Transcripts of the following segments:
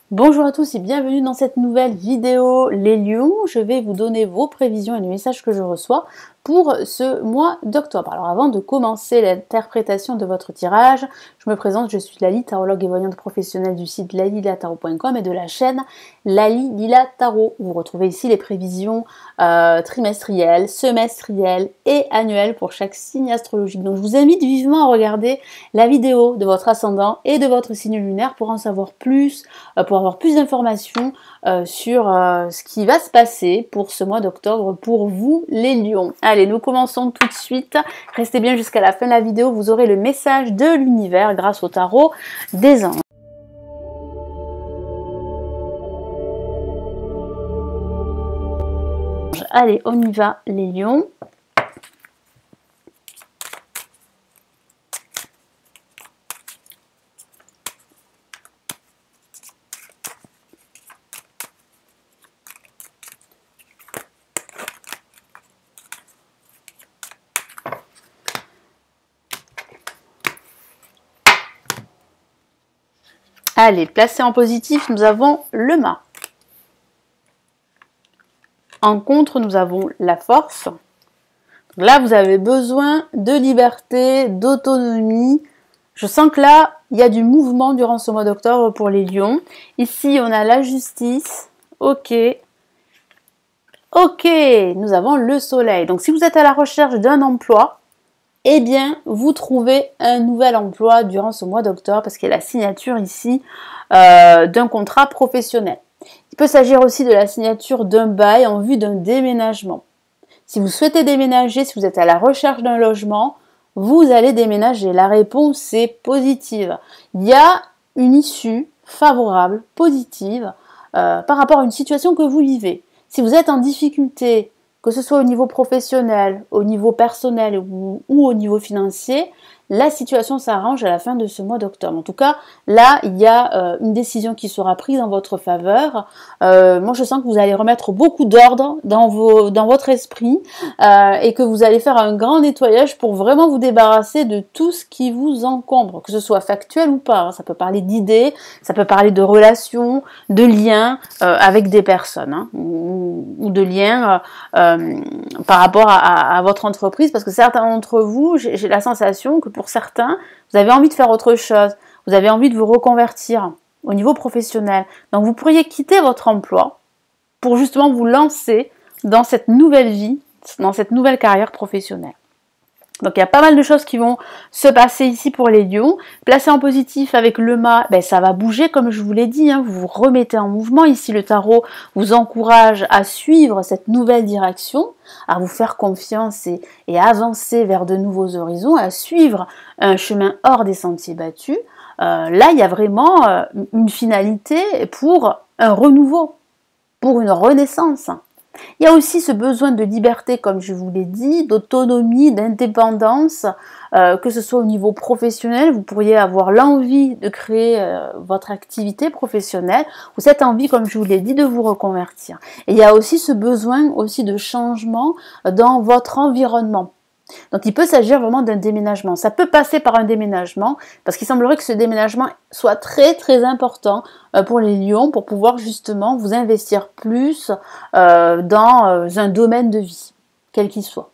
Bonjour à tous et bienvenue dans cette nouvelle vidéo Les Lions. Je vais vous donner vos prévisions et les messages que je reçois pour ce mois d'octobre. Alors avant de commencer l'interprétation de votre tirage, je me présente, je suis Lali, tarologue et voyante professionnelle du site lalililatarot.com et de la chaîne Lali Lila Tarot. Vous retrouvez ici les prévisions trimestrielles, semestrielles et annuelles pour chaque signe astrologique. Donc je vous invite vivement à regarder la vidéo de votre ascendant et de votre signe lunaire pour en savoir plus, pour avoir plus d'informations sur ce qui va se passer pour ce mois d'octobre pour vous les lions. Allez, nous commençons tout de suite. Restez bien jusqu'à la fin de la vidéo, vous aurez le message de l'univers grâce au tarot des anges. Allez, on y va les lions. Allez, placé en positif, nous avons le mât. En contre, nous avons la force. Là, vous avez besoin de liberté, d'autonomie. Je sens que là, il y a du mouvement durant ce mois d'octobre pour les lions. Ici, on a la justice. Ok. Ok, nous avons le soleil. Donc, si vous êtes à la recherche d'un emploi, eh bien, vous trouvez un nouvel emploi durant ce mois d'octobre parce qu'il y a la signature ici d'un contrat professionnel. Il peut s'agir aussi de la signature d'un bail en vue d'un déménagement. Si vous souhaitez déménager, si vous êtes à la recherche d'un logement, vous allez déménager. La réponse est positive. Il y a une issue favorable, positive, par rapport à une situation que vous vivez. Si vous êtes en difficulté, que ce soit au niveau professionnel, au niveau personnel ou au niveau financier, la situation s'arrange à la fin de ce mois d'octobre. En tout cas, là, il y a une décision qui sera prise en votre faveur. Moi, je sens que vous allez remettre beaucoup d'ordre dans votre esprit et que vous allez faire un grand nettoyage pour vraiment vous débarrasser de tout ce qui vous encombre, que ce soit factuel ou pas. Ça peut parler d'idées, ça peut parler de relations, de liens avec des personnes ou de liens par rapport à votre entreprise, parce que certains d'entre vous, j'ai la sensation que pour certains, vous avez envie de faire autre chose, vous avez envie de vous reconvertir au niveau professionnel. Donc vous pourriez quitter votre emploi pour justement vous lancer dans cette nouvelle vie, dans cette nouvelle carrière professionnelle. Donc il y a pas mal de choses qui vont se passer ici pour les lions. Placé en positif avec le mât, ça va bouger comme je vous l'ai dit, vous vous remettez en mouvement. Ici le tarot vous encourage à suivre cette nouvelle direction, à vous faire confiance et à avancer vers de nouveaux horizons, à suivre un chemin hors des sentiers battus. Là il y a vraiment une finalité pour un renouveau, pour une renaissance. Il y a aussi ce besoin de liberté, comme je vous l'ai dit, d'autonomie, d'indépendance, que ce soit au niveau professionnel, vous pourriez avoir l'envie de créer votre activité professionnelle, ou cette envie, comme je vous l'ai dit, de vous reconvertir. Et il y a aussi ce besoin aussi de changement dans votre environnement. Donc il peut s'agir vraiment d'un déménagement. Ça peut passer par un déménagement parce qu'il semblerait que ce déménagement soit très très important pour les lions pour pouvoir justement vous investir plus dans un domaine de vie, quel qu'il soit.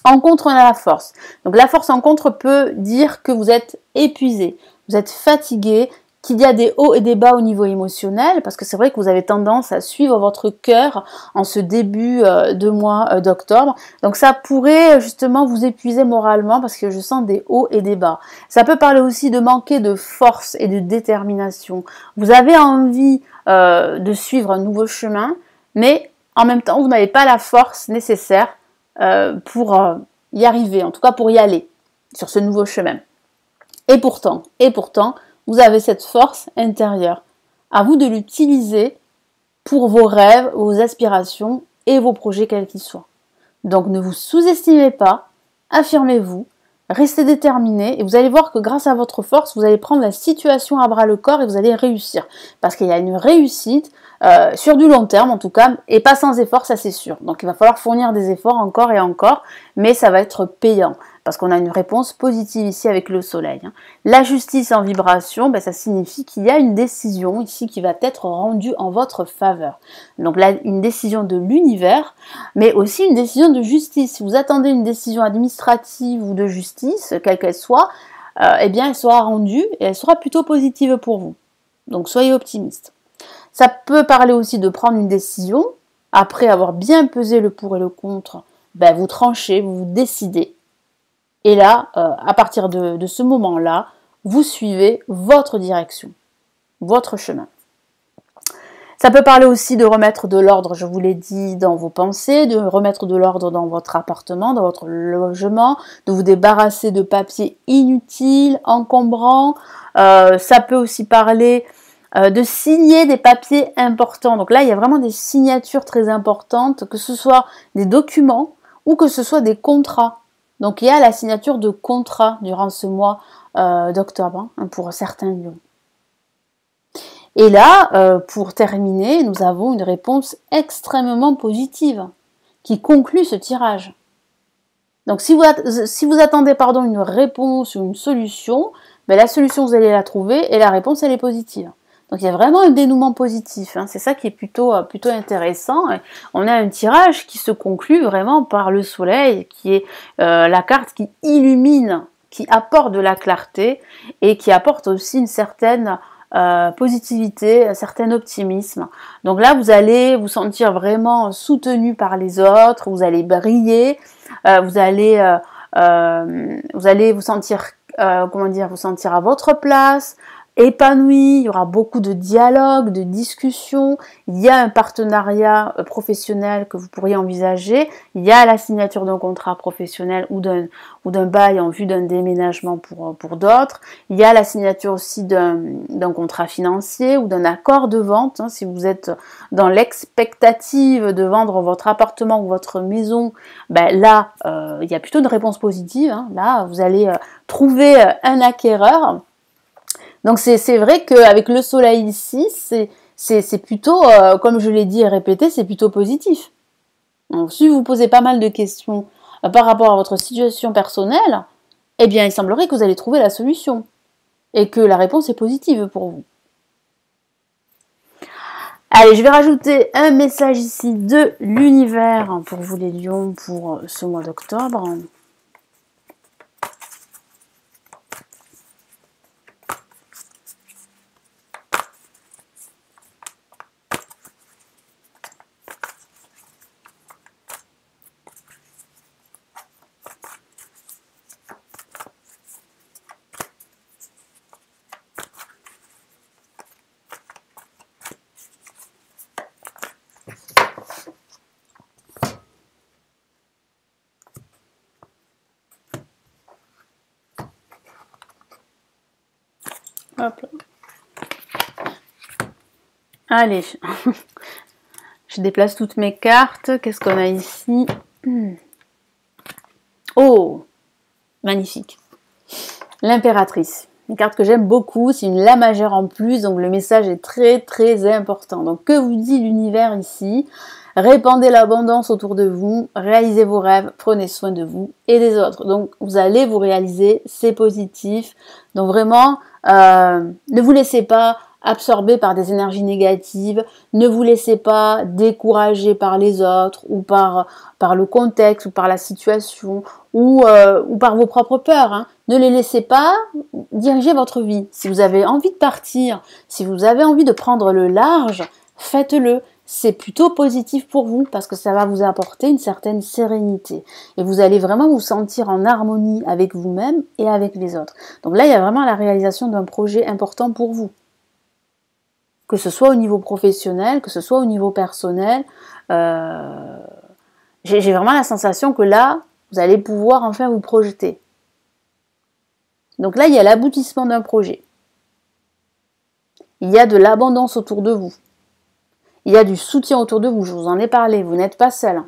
En contre, on a la force. Donc la force en contre peut dire que vous êtes épuisé, vous êtes fatigué, qu'il y a des hauts et des bas au niveau émotionnel, parce que c'est vrai que vous avez tendance à suivre votre cœur en ce début de mois d'octobre. Donc ça pourrait justement vous épuiser moralement, parce que je sens des hauts et des bas. Ça peut parler aussi de manquer de force et de détermination. Vous avez envie de suivre un nouveau chemin, mais en même temps, vous n'avez pas la force nécessaire pour y arriver, en tout cas pour y aller sur ce nouveau chemin. Et pourtant, vous avez cette force intérieure. À vous de l'utiliser pour vos rêves, vos aspirations et vos projets quels qu'ils soient. Donc ne vous sous-estimez pas, affirmez-vous, restez déterminé et vous allez voir que grâce à votre force, vous allez prendre la situation à bras le corps et vous allez réussir. Parce qu'il y a une réussite sur du long terme en tout cas, et pas sans effort, ça c'est sûr. Donc il va falloir fournir des efforts encore et encore, mais ça va être payant. parce qu'on a une réponse positive ici avec le soleil. La justice en vibration, ça signifie qu'il y a une décision ici qui va être rendue en votre faveur. Donc là, une décision de l'univers, mais aussi une décision de justice. Si vous attendez une décision administrative ou de justice, quelle qu'elle soit, elle sera rendue et elle sera plutôt positive pour vous. Donc soyez optimiste. Ça peut parler aussi de prendre une décision, après avoir bien pesé le pour et le contre, vous tranchez, vous décidez. Et là, à partir de ce moment-là, vous suivez votre direction, votre chemin. Ça peut parler aussi de remettre de l'ordre, je vous l'ai dit, dans vos pensées, de remettre de l'ordre dans votre appartement, dans votre logement, de vous débarrasser de papiers inutiles, encombrants. Ça peut aussi parler de signer des papiers importants. Donc là, il y a vraiment des signatures très importantes, que ce soit des documents ou que ce soit des contrats. Donc il y a la signature de contrat durant ce mois d'octobre, pour certains lions. Et là, pour terminer, nous avons une réponse extrêmement positive qui conclut ce tirage. Donc si vous attendez une réponse ou une solution, la solution vous allez la trouver et la réponse elle est positive. Donc il y a vraiment un dénouement positif, c'est ça qui est plutôt intéressant. On a un tirage qui se conclut vraiment par le soleil, qui est la carte qui illumine, qui apporte de la clarté et qui apporte aussi une certaine positivité, un certain optimisme. Donc là vous allez vous sentir vraiment soutenu par les autres, vous allez briller, vous allez vous sentir vous sentir à votre place, épanoui, il y aura beaucoup de dialogues, de discussions, il y a un partenariat professionnel que vous pourriez envisager, il y a la signature d'un contrat professionnel ou d'un bail en vue d'un déménagement pour d'autres, il y a la signature aussi d'un contrat financier ou d'un accord de vente, si vous êtes dans l'expectative de vendre votre appartement ou votre maison, là, il y a plutôt une réponse positive, là, vous allez trouver un acquéreur. Donc c'est vrai qu'avec le soleil ici, c'est plutôt, comme je l'ai dit et répété, c'est plutôt positif. Donc si vous posez pas mal de questions par rapport à votre situation personnelle, il semblerait que vous allez trouver la solution et que la réponse est positive pour vous. Allez, je vais rajouter un message ici de l'univers pour vous les lions pour ce mois d'octobre. Hop là. Allez, je déplace toutes mes cartes. Qu'est-ce qu'on a ici? Oh, magnifique. L'impératrice. Une carte que j'aime beaucoup, c'est une La majeure en plus, donc le message est très très important. Donc que vous dit l'univers ici? Répandez l'abondance autour de vous, réalisez vos rêves, prenez soin de vous et des autres. Donc vous allez vous réaliser, c'est positif. Donc vraiment, ne vous laissez pas absorber par des énergies négatives, ne vous laissez pas décourager par les autres ou par le contexte ou par la situation ou par vos propres peurs. Ne les laissez pas diriger votre vie. Si vous avez envie de partir, si vous avez envie de prendre le large, faites-le. C'est plutôt positif pour vous parce que ça va vous apporter une certaine sérénité et vous allez vraiment vous sentir en harmonie avec vous-même et avec les autres. Donc là, il y a vraiment la réalisation d'un projet important pour vous. Que ce soit au niveau professionnel, que ce soit au niveau personnel, j'ai vraiment la sensation que là, vous allez pouvoir enfin vous projeter. Donc là, il y a l'aboutissement d'un projet. Il y a de l'abondance autour de vous. Il y a du soutien autour de vous, je vous en ai parlé, vous n'êtes pas seul.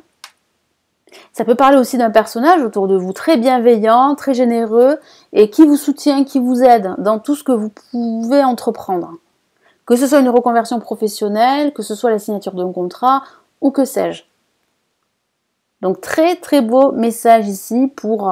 Ça peut parler aussi d'un personnage autour de vous, très bienveillant, très généreux, et qui vous soutient, qui vous aide dans tout ce que vous pouvez entreprendre. Que ce soit une reconversion professionnelle, que ce soit la signature d'un contrat, ou que sais-je. Donc très très beau message ici pour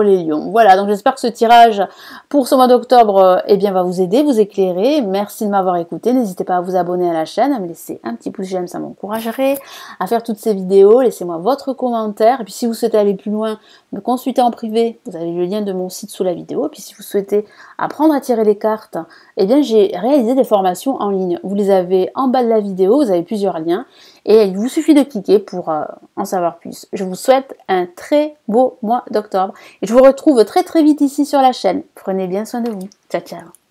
les lions. Voilà, donc j'espère que ce tirage pour ce mois d'octobre eh bien, va vous aider, vous éclairer. Merci de m'avoir écouté. N'hésitez pas à vous abonner à la chaîne, à me laisser un petit pouce j'aime, ça m'encouragerait à faire toutes ces vidéos. Laissez-moi votre commentaire. Et puis si vous souhaitez aller plus loin, me consulter en privé, vous avez le lien de mon site sous la vidéo. Et puis si vous souhaitez apprendre à tirer les cartes, eh bien j'ai réalisé des formations en ligne. Vous les avez en bas de la vidéo, vous avez plusieurs liens. Et il vous suffit de cliquer pour en savoir plus. Je vous souhaite un très beau mois d'octobre. Et je vous retrouve très très vite ici sur la chaîne. Prenez bien soin de vous. Ciao, ciao.